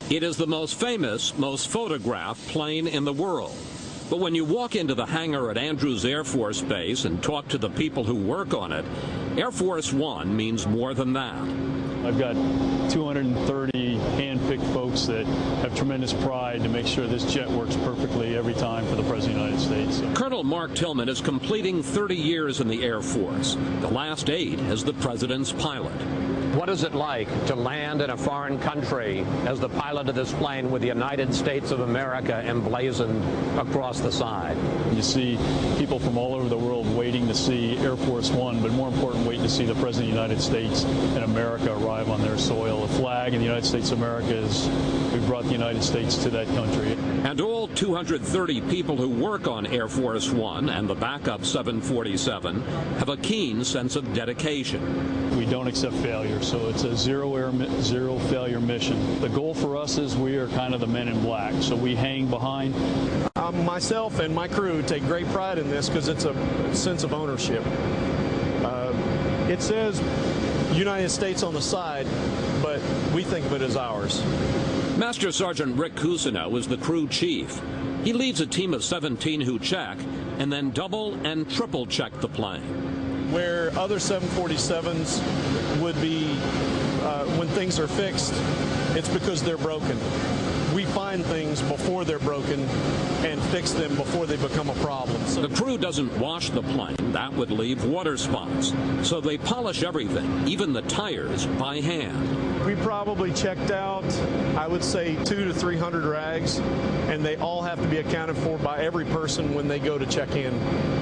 It is the most famous, most photographed plane in the world. But when you walk into the hangar at Andrews Air Force Base and talk to the people who work on it, Air Force One means more than that. I've got 230 hand-picked folks that have tremendous pride to make sure this jet works perfectly every time for the President of the United States. Colonel Mark Tillman is completing 30 years in the Air Force, the last 8 as the President's pilot. What is it like to land in a foreign country as the pilot of this plane with the United States of America emblazoned across the side? You see people from all over the world waiting to see Air Force One, but more important, waiting to see the President of the United States and America arrive on their soil. The flag in the United States of America is, we've brought the United States to that country. And all 230 people who work on Air Force One and the backup 747 have a keen sense of dedication. We don't accept failure, so it's a zero failure mission. The goal for us is we are kind of the men in black, so we hang behind. Myself and my crew take great pride in this because it's a sense of ownership. It says United States on the side, but we think of it as ours. Master Sergeant Rick Cousineau is the crew chief. He leads a team of 17 who check and then double and triple check the plane. Where other 747s would be, when things are fixed, it's because they're broken. We find things before they're broken and fix them before they become a problem. The crew doesn't wash the plane. That would leave water spots. So they polish everything, even the tires, by hand. We probably checked out, I would say, 200 to 300 rags, and they all have to be accounted for by every person when they go to check in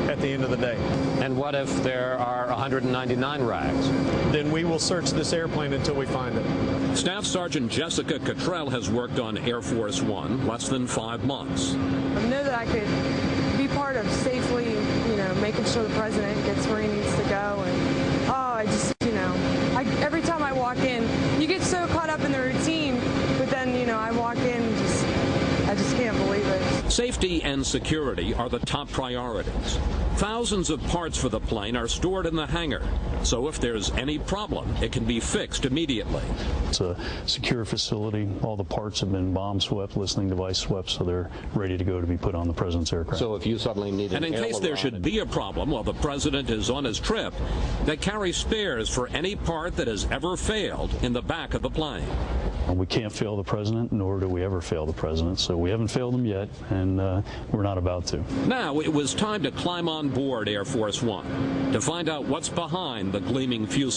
at the end of the day. And what if there are 199 rags? Then we will search this airplane until we find it. Staff Sergeant Jessica Cottrell has worked on Air Force One less than 5 months. I know that I could be part of safely, making sure the President gets where he needs to go. And, I just, every time I walk in, you get so caught up in the routine, but then, I walk in and I just can't believe it. Safety and security are the top priorities. Thousands of parts for the plane are stored in the hangar, so if there's any problem, it can be fixed immediately. It's a secure facility. All the parts have been bomb swept, listening device swept, so they're ready to go to be put on the President's aircraft. So if you suddenly need an And in case there should be a problem while the President is on his trip, they carry spares for any part that has ever failed in the back of the plane. We can't fail the President, nor do we ever fail the President, so we haven't failed him yet, and we're not about to. Now it was time to climb on board Air Force One to find out what's behind the gleaming fuselage.